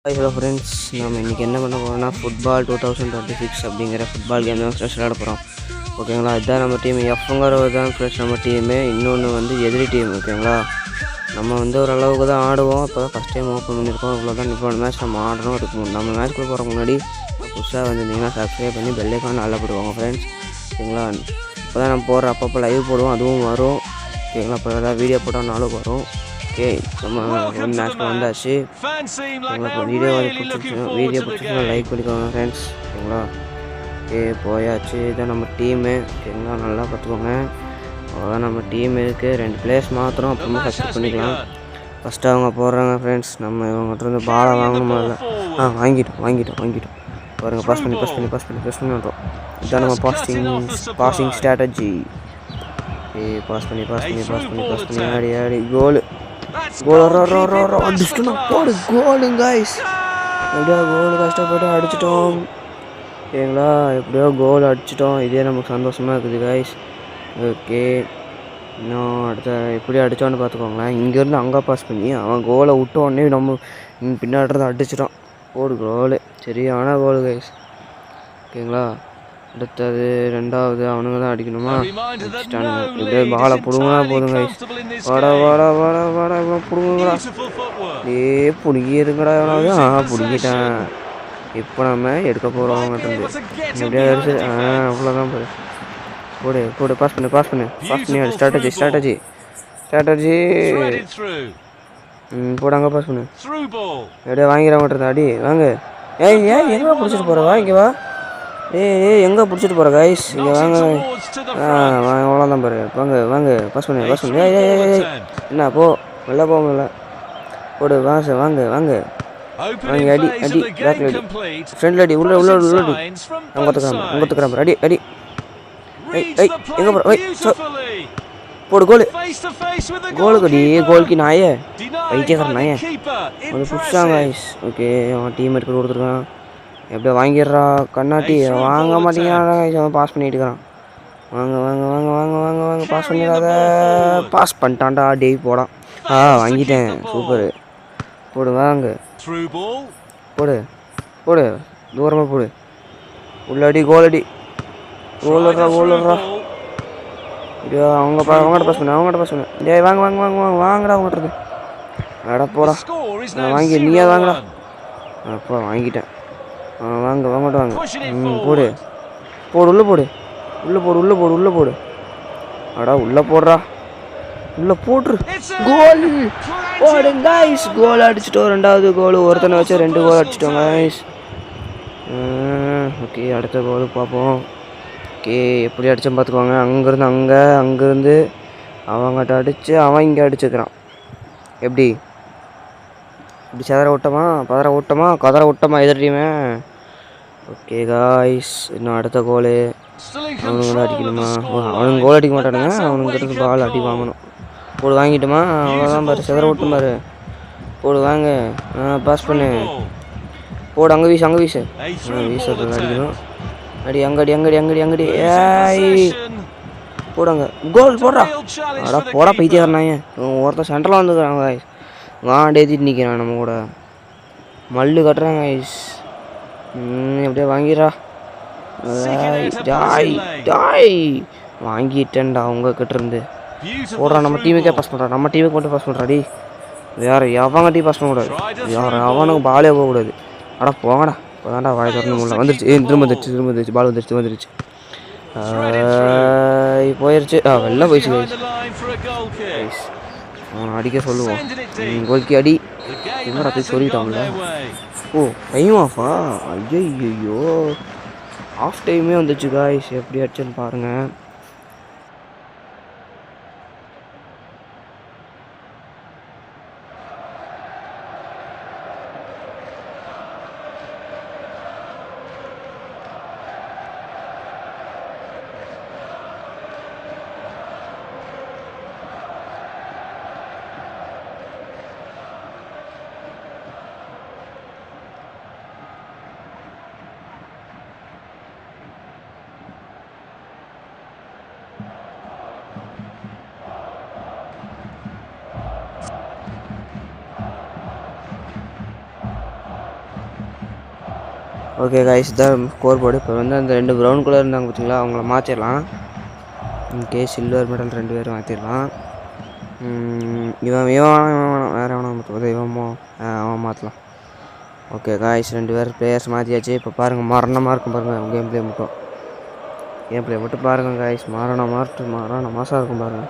Hi hello friends, நம்ம இன்றைக்கி என்ன பண்ண போகிறோம்னா ஃபுட்பால் 2026 அப்படிங்கிற ஃபுட்பால் கேம் தான் ஃப்ரெஷ் விளையாட போகிறோம். ஓகேங்களா, இதுதான் நம்ம டீம். எஃப்ங்கிறது தான் ஃப்ரெஷ் நம்ம டீமு. இன்னொன்று வந்து எதிரி டீம். ஓகேங்களா, நம்ம வந்து ஓரளவுக்கு தான் ஆடுவோம். இப்போ ஃபஸ்ட் டைம் ஓப்பன் பண்ணியிருக்கோம். இவ்வளோ தான். இப்போ மேட்ச் நம்ம ஆடணும். இருக்கும் நம்ம மேட்ச்க்குள்ளே போகிறக்கு முன்னாடி புதுசாக வந்துருந்தீங்கன்னா சப்ஸ்கிரைப் பண்ணி பெல்லைக்கான நல்லா போடுவாங்க ஃப்ரெண்ட்ஸ். ஓகேங்களா, இப்போ தான் நம்ம போடுற அப்பப்போ லைவ் போடுவோம், அதுவும் வரும். ஓகேங்களா, இப்போ ஏதாவது வீடியோ போட்டாலும் வரும். ஓகே, நம்ம மேட்ச்க்கு வந்தாச்சு. உங்களுக்கு வீடியோ பிடிச்சிச்சுன்னா லைக் பண்ணிக்கோங்க ஃப்ரெண்ட்ஸ். ஓகேங்களா, ஓகே போயாச்சு. இதுதான் நம்ம டீமு. ஓகேங்களா, நல்லா பார்த்துக்கோங்க. அவ்வளோதான் நம்ம டீம் இருக்குது. 2 பிளேயர்ஸ் மாத்திரம், அப்புறமா சப்ஸ்கிரைப் பண்ணிக்கலாம். ஃபஸ்ட்டு அவங்க போடுறாங்க ஃப்ரெண்ட்ஸ். நம்ம இவங்ககிட்ட வந்து பாலை வாங்கணுமா இல்லை? வாங்கிட்டோம் பாருங்கள். பாஸ் பண்ணி பண்ணுறோம். இதுதான் நம்ம பாசிங் ஸ்ட்ராட்டஜி. ஓகே, பாஸ் பண்ணி ஆடி கோல் அடிச்சிட்டோம். போடு கோலு கைஸ். எப்படியோ கோல் கஷ்டப்பட்டு அடிச்சிட்டோம். ஓகேங்களா, எப்படியோ கோல் அடிச்சிட்டோம். இதே நமக்கு சந்தோஷமாக இருக்குது கைஸ். ஓகே, இன்னும் அடுத்த எப்படி அடித்தோன்னு பார்த்துக்கோங்களேன். இங்கேருந்து அங்கே பாஸ் பண்ணி அவன் கோலை விட்ட உடனே நம்ம பின்னாடி அடிச்சிட்டோம். போடு கோலு, சரியான கோலு கைஸ். ஓகேங்களா, அடுத்தது 2வது அவனுங்க தான் அடிக்கணுமா? அடிச்சிட்டானுங்க. இப்படியே பாலை பிடுங்கினா போதும் கைஸ். வாடா பிடுங்குங்களா. பிடிங்கிருங்கடா. எவனாவது பிடிங்கிட்டேன். இப்போ நம்ம எடுக்க போகிறோம் அவங்ககிட்ட இருந்து. எப்படியா அடிச்சு அவ்வளோதான். போடு பாஸ் பண்ணி ஸ்ட்ராட்டஜி போடு. அங்கே பாஸ் பண்ணு. எப்படியா வாங்கிறவங்கிட்ட அடி வாங்க. ஏய் எங்கே பிடிச்சிட்டு போகிற? வா இங்கே வா. ஏய் எங்கே பிடிச்சிட்டு போகிற கைஸ்? இங்கே வாங்க. அவ்வளோதான் பாரு. வாங்க பாஸ் பண்ணு. ஏய் என்ன போ, வெளில போக முடியல. போடு வாங்க அடி பேக்கில் அடி, ஃப்ரெண்டில் அடி, உள்ள அடி. அங்கே ஒத்துக்கிறான் பாரு. அடி. ஏய் எங்கே போகிற? போடு கோலுக்கு கோலுக்கு நாயே, வைத்தியக்கார நாயே கொஞ்சம் புதுசாங்க கைஸ். ஓகே, அவன் டீம் எடுத்து கொடுத்துருக்கான். எப்படியோ வாங்கிடுறா கண்ணாட்டி. வாங்க மாட்டேங்கிறான். பாஸ் பண்ணிட்டு இருக்கிறான். வாங்க பாஸ் பண்ணிடாத. பாஸ் பண்ணிட்டான்டா. டேய் போடான். வாங்கிட்டேன். சூப்பரு. போடு வாங்க. போடு தூரமாக போடு. உள்ளடி கோலடி. கோலுடுறா. இப்படியா அவங்ககிட்ட பாஸ் பண்ணு. டேய் வாங்கடா அவங்ககிட்ட. அட போடா. வாங்கி நீயா வாங்கடா. அப்போ வாங்கிட்டேன். வாங்க. போடு உள்ள போடு. அடா உள்ள போடுறா. உள்ள போட்டுரு. கோல் போடு கைஸ். கோல் அடிச்சிட்டோம். 2வது கோல். ஒருத்தனை வச்சு 2 கோல் அடிச்சிட்டோம் கைஸ். ஓகே, அடுத்த கோல் பார்ப்போம். ஓகே, எப்படி அடித்தோம் பார்த்துக்கோங்க. அங்கேருந்து அவங்ககிட்ட அடித்து அவன் இங்கே அடிச்சுக்கிறான். எப்படி கதற விட்டமா எதிர்றீமே. ஓகே காய்ஸ், இன்னும் அடுத்த கோலு. அவனுங்க தான் அடிக்கணுமா? அவனுங்க கோல் அடிக்க மாட்டானுங்க. அவனுங்கிட்ட பால் அடி வாங்கணும். போடு வாங்கிட்டுமா? அவ்வளோதான் பாரு. செதற விட்டு பாரு. போடு வாங்க. பாஸ் பண்ணு. போடு அங்கே வீசு. அடிக்கணும். அங்கடி. ஏய் போடுங்க. கோல் போடுறா. போடா பைத்தியக்காரனாங்க. ஒருத்தன் சென்டரில் வந்துக்கிறான் காய்ஸ். வாண்டேத்திட்டு நிற்கிறான் நம்ம கூட. மல்லு கட்டுறாங்க கைஸ். எப்படியே வாங்கிடுறா. வாங்கிட்டேன்டா உங்ககிட்ட இருந்து. போடுறான். நம்ம டீமுக்கே பாஸ் பண்ணுறான். நம்ம டீமுக்கு மட்டும் பாஸ் பண்ணுறாடி. வேறு எவங்க டீம் பாஸ் பண்ணக்கூடாது. அவனுக்கு பாலே போகக்கூடாது. போங்கடா. இப்போதான்டா வாய் திறந்து முடியல. வந்துருச்சு. பால் வந்துருச்சு. போயிடுச்சு. வெளில போயிடுச்சு கைஸ். அவனை அடிக்க சொல்லுவோம். கோல்கி அடி. என்னடா போய் சொல்லிட்டாங்களா? டைம் ஆஃபா? ஐயோ, ஆஃப் டைமே வந்துச்சு காய்ஸ். எப்படி அடிச்சேன்னு பாருங்கள். ஓகே கைஸ் தான் ஸ்கோர் போர்டு. இப்போ வந்து அந்த 2 ப்ரௌன் கலர் இருந்தாங்க பார்த்தீங்களா, அவங்கள மாற்றிடலாம். சில்வர் மெடல் 2 பேரும் மாற்றிடலாம். இவன் வேறு எவனோ போகுது, அவன் மாற்றலாம். ஓகே கைஸ் 2 பேர் பிளேயர்ஸ் மாற்றியாச்சு. இப்போ பாருங்கள் மரணமாக இருக்கும் பாருங்கள் கேம் பிளே மட்டும் பாருங்கள் கைஸ். மாசாக இருக்கும் பாருங்கள்.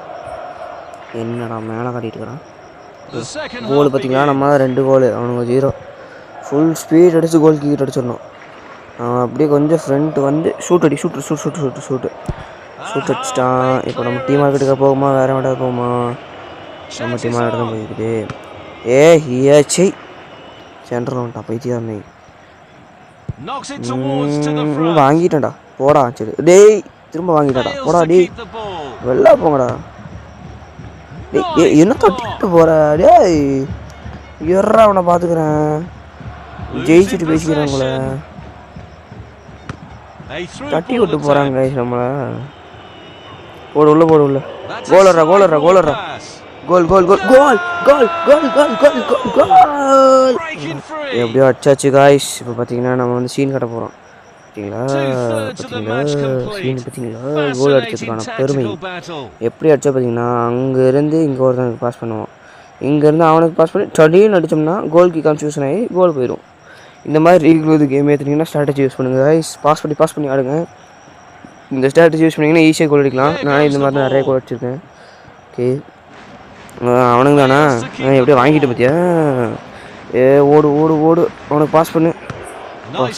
என்னடா மேலே காட்டிகிட்டு இருக்கிறான். கோல் பார்த்தீங்களா, நம்ம 2 கோல் அவனுங்க 0. ஃபுல் ஸ்பீட் அடித்து கோல் கீழே அடிச்சிடணும். அப்படியே கொஞ்சம் ஃப்ரண்ட் வந்து ஷூட் அடிச்சிட்டான். இப்போ நம்ம டீம் மார்க்கெட்டுக்கு போகுமா வேறு வேண்டாம் போகுமா? நம்ம டீம் மார்க்கெட்டு தான் போயிருக்குது. ஹியாச்சை சென்டர் வந்துட்டான் பைத்தியம். வாங்கிட்டேன்டா போடா. சரி டேய் திரும்ப வாங்கிட்டாடா போடா. டேய் வெளில போங்கடா. டேய் என்ன தட்டிட்டு போகிற? டேய் எறா அவனை பார்த்துக்கிறேன். ஜெயிச்சுட்டு பேசிக்கிறேன் உங்களை. தட்டி விட்டு போகிறாங்க நம்மளை. போடு உள்ள கோலர்றா கோல். எப்படியோ அடிச்சாச்சு காய்ஸ். இப்போ பார்த்தீங்கன்னா நம்ம வந்து சீன் கட்ட போகிறோம். பார்த்தீங்களா கோல் அடிச்சதுக்கான பெருமை எப்படி அடிச்சா பார்த்தீங்கன்னா, அங்கேருந்து இங்கே ஒருத்தனுக்கு பாஸ் பண்ணுவோம், இங்கேருந்து அவனுக்கு பாஸ் பண்ணி டடின்னு அடித்தோம்னா கோல்க்கு கன்ஃபியூஷன் ஆகி கோல் போயிடும். இந்த மாதிரி ரீக்ளோது கேம் ஏற்றுனீங்கன்னா ஸ்ட்ராட்டஜி யூஸ் பண்ணுங்கள் கைஸ். பாஸ் பண்ணி ஆடுங்க. இந்த ஸ்ட்ராட்டஜி யூஸ் பண்ணிங்கன்னா ஈஸியாக கோல் அடிக்கலாம். நானே இந்த மாதிரி நிறைய கோல் அடிச்சிருக்கேன். ஓகே அவனுங்க தானா எப்படியோ வாங்கிட்டு பார்த்தியா? ஓடு அவனுக்கு பாஸ் பண்ணு.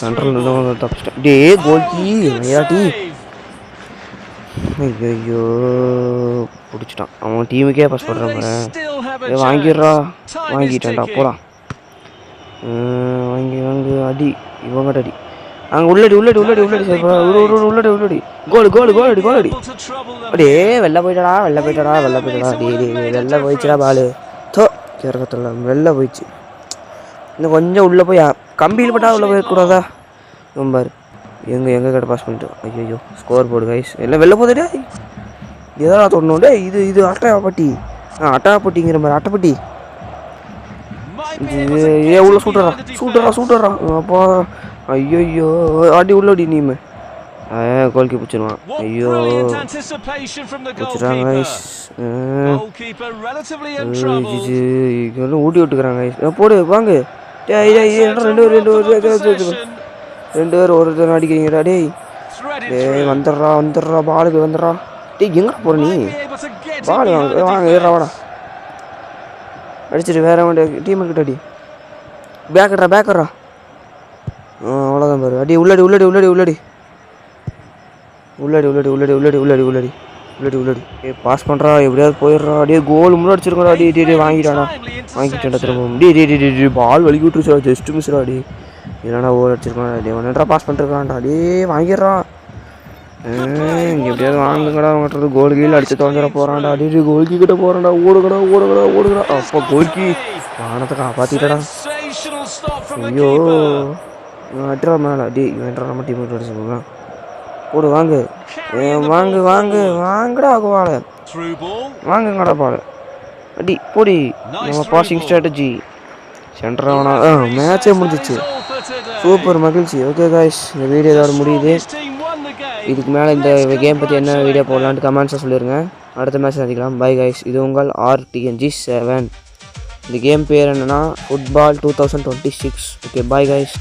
சென்ட்ரல் தப்பிச்சிட்டேன். டே கோல்கி ஐயாட்டி. ஐயோ பிடிச்சிட்டான். அவன் டீமுக்கே பாஸ் பண்ணுறான். வாங்கிட்டான்டா போலாம். வாங்கி அடி இவங்கட்ட அடி. அங்கே உள்ளடி கோல் அடி. அப்படியே வெளில போயிட்டடா. வெளில போயிடுச்சுடா பாலு. கிறக்கத்தில் வெளில போயிடுச்சு. இன்னும் கொஞ்சம் உள்ளே போய் கம்பியில் பட்டா உள்ளே போயிடக்கூடாதா? ரொம்ப எங்கள் கிட்ட பாஸ் பண்ணிட்டோம். ஐயோ ஸ்கோர் போர்டு கைஸ் எல்லாம் வெளில போகுதுடே. எதாவது தொடணும். டே இது அட்டாப்பட்டிங்கிற மாதிரி அட்டைப்பட்டி. உள்ள சூட்டரா அப்பா. ஐயோ அடி உள்ளடி நீமே கோல்கி பிடிச்சிருவான். ஐயோ பிடிச்சிட்டாங்க ஊட்டி விட்டுக்கிறாங்க. போடு வாங்க. ரெண்டு பேர் ஒருத்தர் அடிக்கிறீங்கடா. டேய் வந்துடுறா பாலுக்கு வந்துடுறா. டேய் எங்கடா போகிற நீ? பால் வாங்க ஏறா வாடா. அடிச்சிட்டு வேற வேண்டிய டீமுக்கிட்ட அடி. பேக்கர்றா. அவ்வளோதான் பாரு. அடி உள்ளடி பாஸ் பண்ணுறா. எப்படியாவது போயிடுறா. அப்படியே கோல் முன்னாடி அடிச்சிருக்கா. வாங்கிட்டான்டா திரும்ப. பால் வலிக்கி விட்டுருச்சா. ஜஸ்ட் மிஸ்ரா. அடி இல்லைனா ஓவர் அடிச்சிருக்கான். ஒன்றா பாஸ் பண்ணிருக்கான்டா. வாங்கிடுறான். எப்படியாவது வாங்குங்கடா. அவங்ககிட்ட கோல் கீழே அடிச்சு தொலைஞ்சிட போகிறான்டா. கோல்கி கிட்ட போகிறான்டா. ஓடுங்கடா. அப்போ கோல்கி வானத்தை காப்பாற்றிட்டடா. ஐயோ அட்ரா மேலே. வேண்டா நம்ம டீம் அடிச்சுக்கலாம். போடு வாங்கடா கோவால. வாங்குங்கடா பால். அடி போடி. நம்ம பாசிங் ஸ்ட்ராட்டஜி சென்டர் ஆனா மேட்சே முடிஞ்சிச்சு. சூப்பர் மகிழ்ச்சி. ஓகே காய்ஸ் இந்த வீடியோ இதோட முடியுது. இதுக்கு மேலே இந்த கேம் பற்றி என்ன வீடியோ போடலான்ட்டு கமெண்ட்ஸை சொல்லிடுங்க. அடுத்த மேட்ச் சந்திக்கலாம். By guys. இது உங்கள் RTNG7. இந்த கேம் பேர் என்னென்னா ஃபுட்பால் 2026. Okay bye guys.